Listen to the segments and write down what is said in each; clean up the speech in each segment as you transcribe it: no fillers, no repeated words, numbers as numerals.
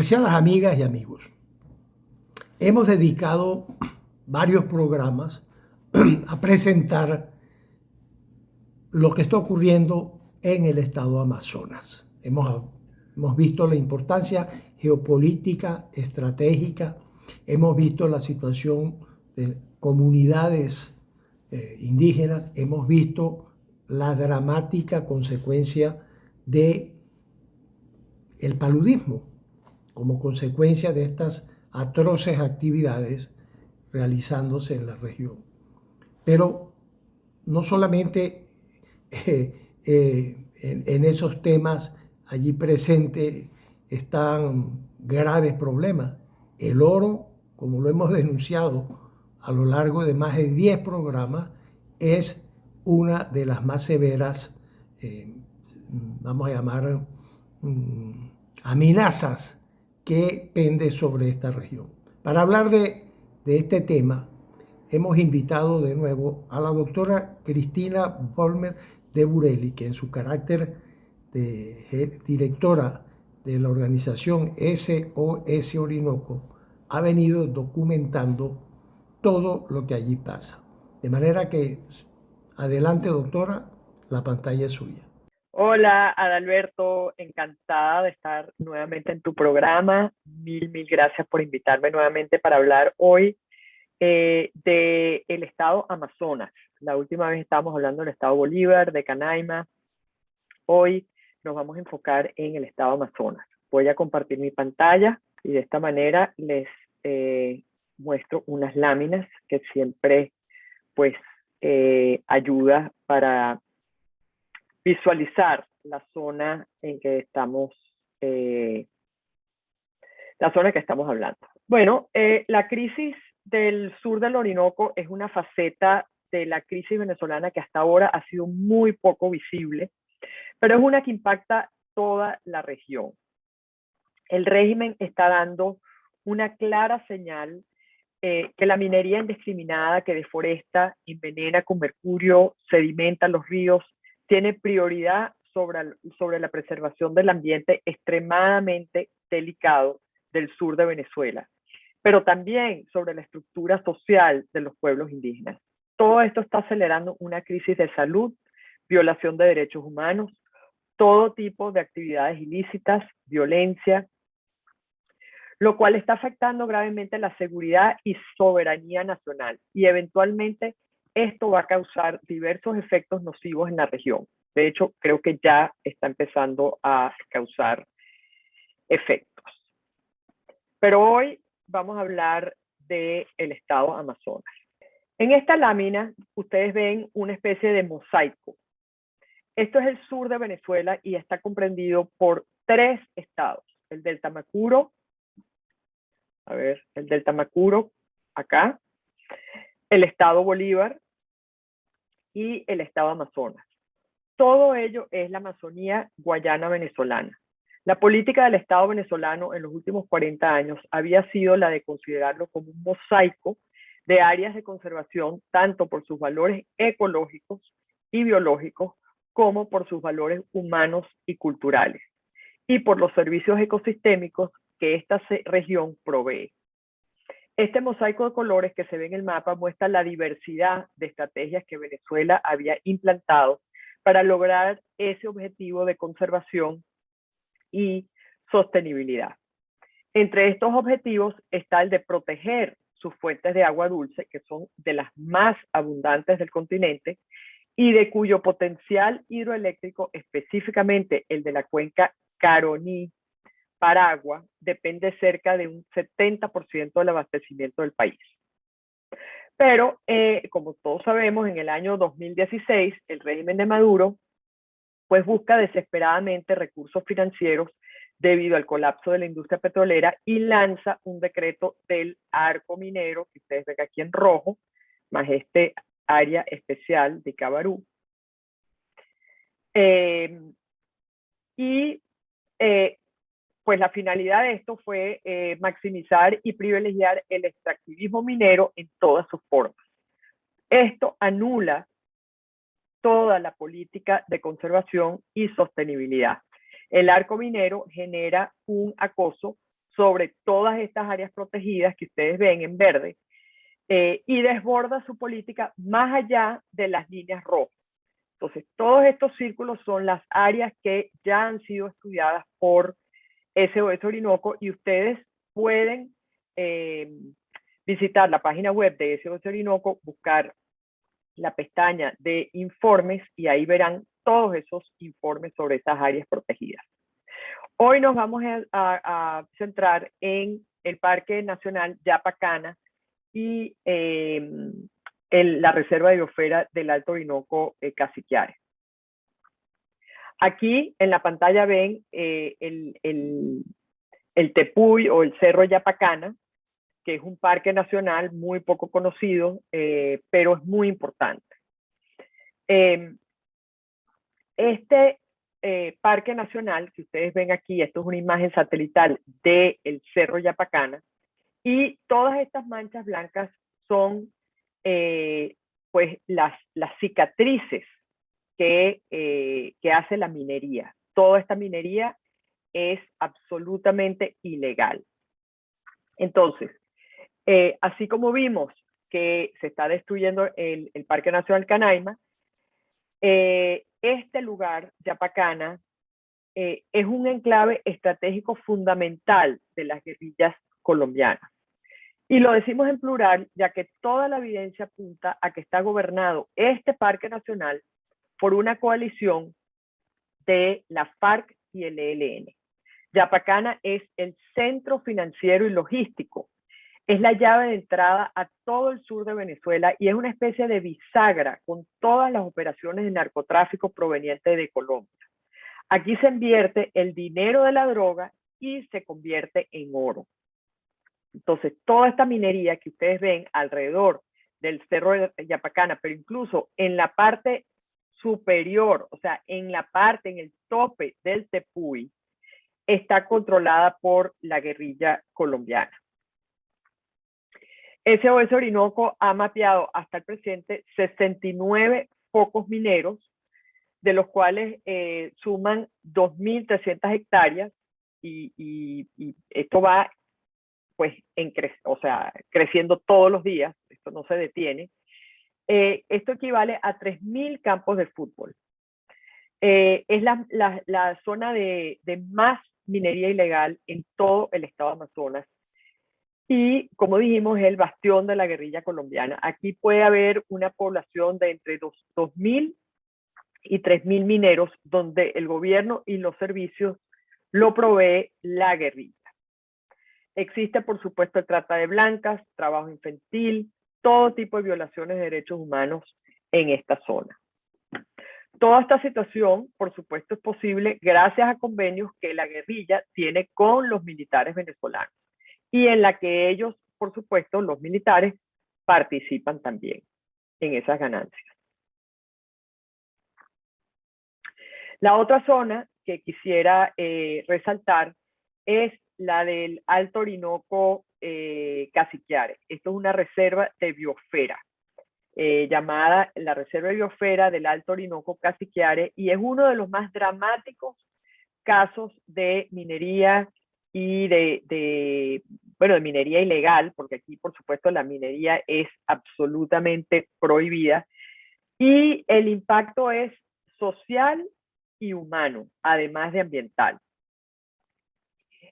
Apreciadas amigas y amigos, hemos dedicado varios programas a presentar lo que está ocurriendo en el estado Amazonas. Hemos visto la importancia geopolítica, estratégica, hemos visto la situación de comunidades indígenas, hemos visto la dramática consecuencia de el paludismo como consecuencia de estas atroces actividades realizándose en la región. Pero no solamente en esos temas allí presentes están graves problemas. El oro, como lo hemos denunciado a lo largo de más de 10 programas, es una de las más severas, vamos a llamar, amenazas que pende sobre esta región. Para hablar de este tema, hemos invitado de nuevo a la doctora Cristina Vollmer de Burelli, que en su carácter de directora de la organización SOS Orinoco ha venido documentando todo lo que allí pasa. De manera que, adelante doctora, la pantalla es suya. Hola, Adalberto, encantada de estar nuevamente en tu programa. Mil gracias por invitarme nuevamente para hablar hoy del estado Amazonas. La última vez estábamos hablando del estado Bolívar, de Canaima. Hoy nos vamos a enfocar en el estado Amazonas. Voy a compartir mi pantalla y de esta manera les muestro unas láminas que siempre pues ayuda para visualizar la zona en que estamos, hablando. Bueno, la crisis del sur del Orinoco es una faceta de la crisis venezolana que hasta ahora ha sido muy poco visible, pero es una que impacta toda la región. El régimen está dando una clara señal que la minería indiscriminada que deforesta, envenena con mercurio, sedimenta los ríos, tiene prioridad sobre la preservación del ambiente extremadamente delicado del sur de Venezuela, pero también sobre la estructura social de los pueblos indígenas. Todo esto está acelerando una crisis de salud, violación de derechos humanos, todo tipo de actividades ilícitas, violencia, lo cual está afectando gravemente la seguridad y soberanía nacional, y eventualmente esto va a causar diversos efectos nocivos en la región. De hecho, creo que ya está empezando a causar efectos. Pero hoy vamos a hablar del estado Amazonas. En esta lámina, ustedes ven una especie de mosaico. Esto es el sur de Venezuela y está comprendido por 3 estados. El del Tamacuro, el del Tamacuro, acá, el estado Bolívar y el estado Amazonas. Todo ello es la Amazonía guayana venezolana. La política del Estado venezolano en los últimos 40 años había sido la de considerarlo como un mosaico de áreas de conservación, tanto por sus valores ecológicos y biológicos, como por sus valores humanos y culturales, y por los servicios ecosistémicos que esta región provee. Este mosaico de colores que se ve en el mapa muestra la diversidad de estrategias que Venezuela había implantado para lograr ese objetivo de conservación y sostenibilidad. Entre estos objetivos está el de proteger sus fuentes de agua dulce, que son de las más abundantes del continente, y de cuyo potencial hidroeléctrico, específicamente el de la cuenca Caroní-Paragua, depende cerca de un 70% del abastecimiento del país. Pero, como todos sabemos, en el año 2016, el régimen de Maduro pues busca desesperadamente recursos financieros debido al colapso de la industria petrolera y lanza un decreto del arco minero, que ustedes ven aquí en rojo, más este área especial de Cabarú. Pues la finalidad de esto fue maximizar y privilegiar el extractivismo minero en todas sus formas. Esto anula toda la política de conservación y sostenibilidad. El arco minero genera un acoso sobre todas estas áreas protegidas que ustedes ven en verde y desborda su política más allá de las líneas rojas. Entonces, todos estos círculos son las áreas que ya han sido estudiadas por SOS Orinoco y ustedes pueden visitar la página web de SOS Orinoco, buscar la pestaña de informes y ahí verán todos esos informes sobre esas áreas protegidas. Hoy nos vamos a centrar en el Parque Nacional Yapacana y la Reserva de Biosfera del Alto Orinoco Cassiquiare. Aquí en la pantalla ven el Tepuy o el Cerro Yapacana, que es un parque nacional muy poco conocido, pero es muy importante. Este parque nacional, que ustedes ven aquí, esto es una imagen satelital del Cerro Yapacana, y todas estas manchas blancas son pues las cicatrices que hace la minería. Toda esta minería es absolutamente ilegal. Entonces, así como vimos que se está destruyendo el Parque Nacional Canaima, este lugar, Yapacana, es un enclave estratégico fundamental de las guerrillas colombianas. Y lo decimos en plural, ya que toda la evidencia apunta a que está gobernado este parque nacional por una coalición de la FARC y el ELN. Yapacana es el centro financiero y logístico. Es la llave de entrada a todo el sur de Venezuela y es una especie de bisagra con todas las operaciones de narcotráfico provenientes de Colombia. Aquí se invierte el dinero de la droga y se convierte en oro. Entonces, toda esta minería que ustedes ven alrededor del Cerro de Yapacana, pero incluso en la parte superior, o sea, en el tope del Tepuy, está controlada por la guerrilla colombiana. SOS Orinoco ha mapeado hasta el presente 69 focos mineros, de los cuales suman 2.300 hectáreas y esto va pues creciendo todos los días, esto no se detiene. Esto equivale a 3.000 campos de fútbol. Es la zona de más minería ilegal en todo el estado de Amazonas. Y, como dijimos, es el bastión de la guerrilla colombiana. Aquí puede haber una población de entre 2.000 y 3.000 mineros, donde el gobierno y los servicios lo provee la guerrilla. Existe, por supuesto, trata de blancas, trabajo infantil, todo tipo de violaciones de derechos humanos en esta zona. Toda esta situación, por supuesto, es posible gracias a convenios que la guerrilla tiene con los militares venezolanos y en la que ellos, por supuesto, los militares, participan también en esas ganancias. La otra zona que quisiera resaltar es la del Alto Orinoco Cassiquiare. Esto es una reserva de biosfera, llamada la Reserva de Biosfera del Alto Orinoco Cassiquiare, y es uno de los más dramáticos casos de minería y de minería ilegal, porque aquí, por supuesto, la minería es absolutamente prohibida, y el impacto es social y humano, además de ambiental.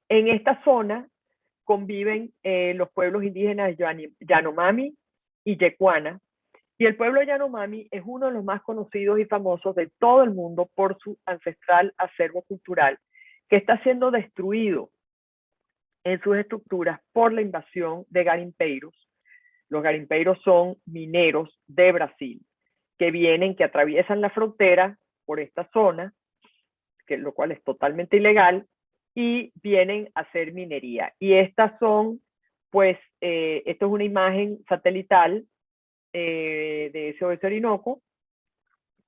En esta zona conviven los pueblos indígenas Yanomami y Yecuana, y el pueblo Yanomami es uno de los más conocidos y famosos de todo el mundo por su ancestral acervo cultural, que está siendo destruido en sus estructuras por la invasión de garimpeiros. Los garimpeiros son mineros de Brasil, que atraviesan la frontera por esta zona, lo cual es totalmente ilegal, y vienen a hacer minería. Y estas son, pues, esto es una imagen satelital de SOS Orinoco,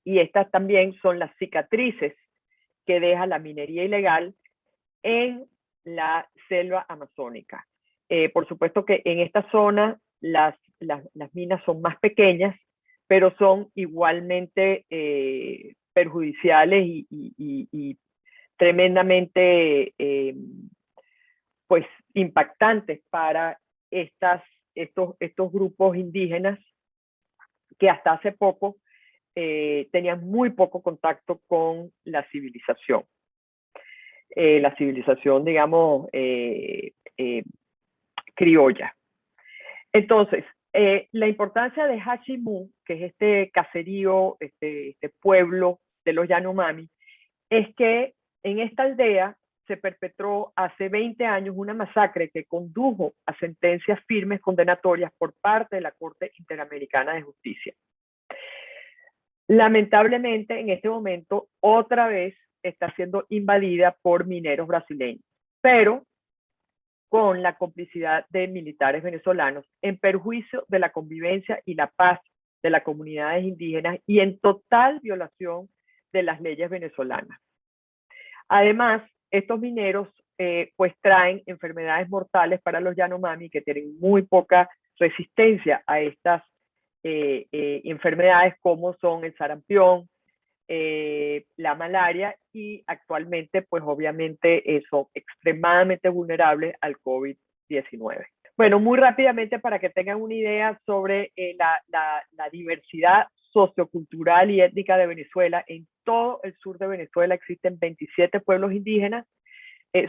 y estas también son las cicatrices que deja la minería ilegal en la selva amazónica. Por supuesto que en esta zona las minas son más pequeñas, pero son igualmente perjudiciales y tremendamente pues impactantes para estos grupos indígenas que hasta hace poco tenían muy poco contacto con la civilización. Digamos, criolla. Entonces, la importancia de Hashimu, que es este caserío, este pueblo de los Yanomami, es que en esta aldea se perpetró hace 20 años una masacre que condujo a sentencias firmes condenatorias por parte de la Corte Interamericana de Justicia. Lamentablemente, en este momento, otra vez está siendo invadida por mineros brasileños, pero con la complicidad de militares venezolanos, en perjuicio de la convivencia y la paz de las comunidades indígenas y en total violación de las leyes venezolanas. Además, estos mineros pues traen enfermedades mortales para los Yanomami que tienen muy poca resistencia a estas enfermedades como son el sarampión, la malaria y actualmente pues obviamente son extremadamente vulnerables al COVID-19. Bueno, muy rápidamente para que tengan una idea sobre la diversidad sociocultural y étnica de Venezuela. En todo el sur de Venezuela existen 27 pueblos indígenas,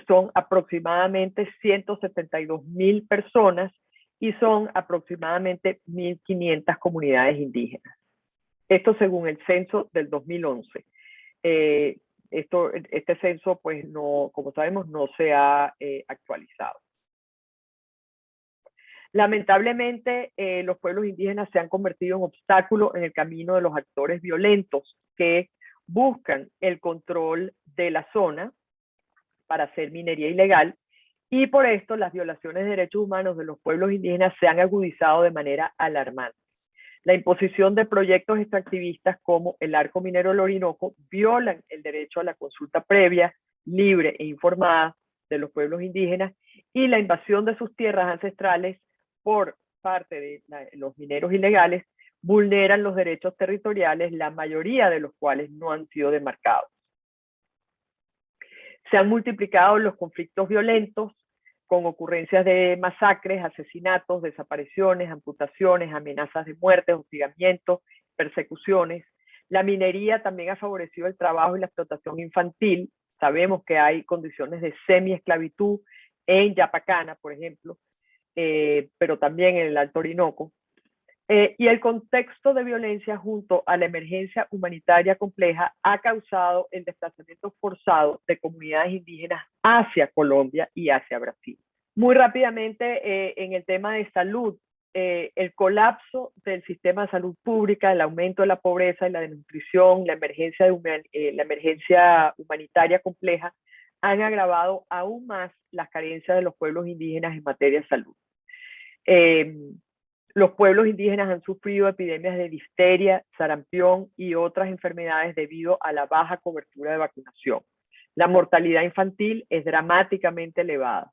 son aproximadamente 172.000 personas y son aproximadamente 1.500 comunidades indígenas. Esto según el censo del 2011. Este censo, pues, no, como sabemos, no se ha actualizado. Lamentablemente, los pueblos indígenas se han convertido en obstáculo en el camino de los actores violentos que buscan el control de la zona para hacer minería ilegal, y por esto las violaciones de derechos humanos de los pueblos indígenas se han agudizado de manera alarmante. La imposición de proyectos extractivistas como el Arco Minero del Orinoco violan el derecho a la consulta previa, libre e informada de los pueblos indígenas, y la invasión de sus tierras ancestrales por parte de los mineros ilegales vulneran los derechos territoriales, la mayoría de los cuales no han sido demarcados. Se han multiplicado los conflictos violentos con ocurrencias de masacres, asesinatos, desapariciones, amputaciones, amenazas de muerte, hostigamientos, persecuciones. La minería también ha favorecido el trabajo y la explotación infantil. Sabemos que hay condiciones de semi-esclavitud en Yapacana, por ejemplo, pero también en el Alto Orinoco. Y el contexto de violencia junto a la emergencia humanitaria compleja ha causado el desplazamiento forzado de comunidades indígenas hacia Colombia y hacia Brasil. Muy rápidamente, en el tema de salud, el colapso del sistema de salud pública, el aumento de la pobreza y la desnutrición, la emergencia humanitaria compleja han agravado aún más las carencias de los pueblos indígenas en materia de salud. Los pueblos indígenas han sufrido epidemias de difteria, sarampión y otras enfermedades debido a la baja cobertura de vacunación. La mortalidad infantil es dramáticamente elevada.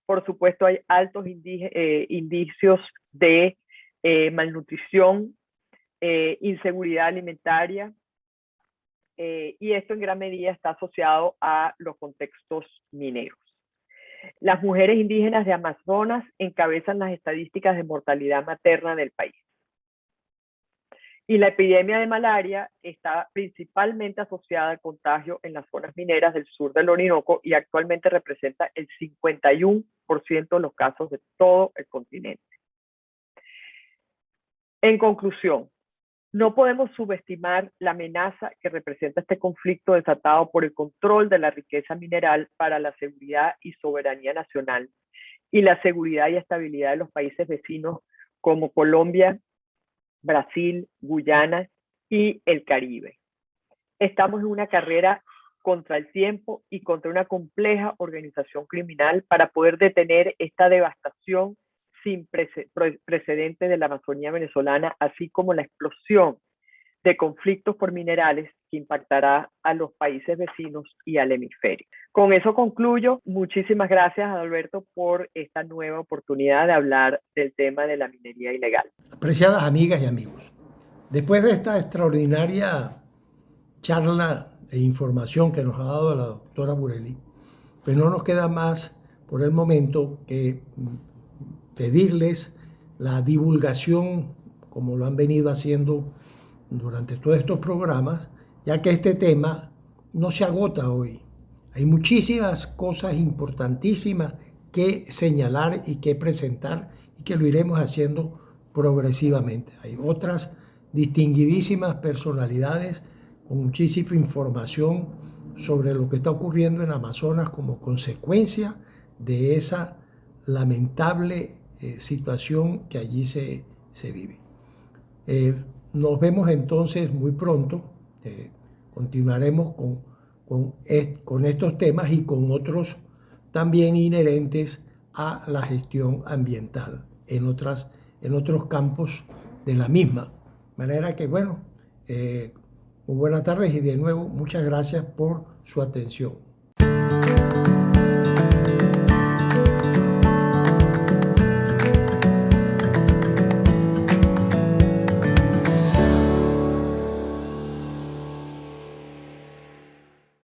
Por supuesto, hay altos indicios de malnutrición, inseguridad alimentaria, y esto en gran medida está asociado a los contextos mineros. Las mujeres indígenas de Amazonas encabezan las estadísticas de mortalidad materna del país. Y la epidemia de malaria está principalmente asociada al contagio en las zonas mineras del sur del Orinoco y actualmente representa el 51% de los casos de todo el continente. En conclusión, no podemos subestimar la amenaza que representa este conflicto desatado por el control de la riqueza mineral para la seguridad y soberanía nacional y la seguridad y estabilidad de los países vecinos como Colombia, Brasil, Guyana y el Caribe. Estamos en una carrera contra el tiempo y contra una compleja organización criminal para poder detener esta devastación sin precedentes de la Amazonía venezolana, así como la explosión de conflictos por minerales que impactará a los países vecinos y al hemisferio. Con eso concluyo. Muchísimas gracias, Adalberto, por esta nueva oportunidad de hablar del tema de la minería ilegal. Apreciadas amigas y amigos, después de esta extraordinaria charla e información que nos ha dado la doctora Burelli, pues no nos queda más por el momento que pedirles la divulgación, como lo han venido haciendo durante todos estos programas, ya que este tema no se agota hoy. Hay muchísimas cosas importantísimas que señalar y que presentar y que lo iremos haciendo progresivamente. Hay otras distinguidísimas personalidades con muchísima información sobre lo que está ocurriendo en Amazonas como consecuencia de esa lamentable situación que allí se vive. Nos vemos entonces muy pronto. Continuaremos con estos temas y con otros también inherentes a la gestión ambiental en otros campos de la misma. De manera que, bueno, muy buenas tardes y de nuevo muchas gracias por su atención.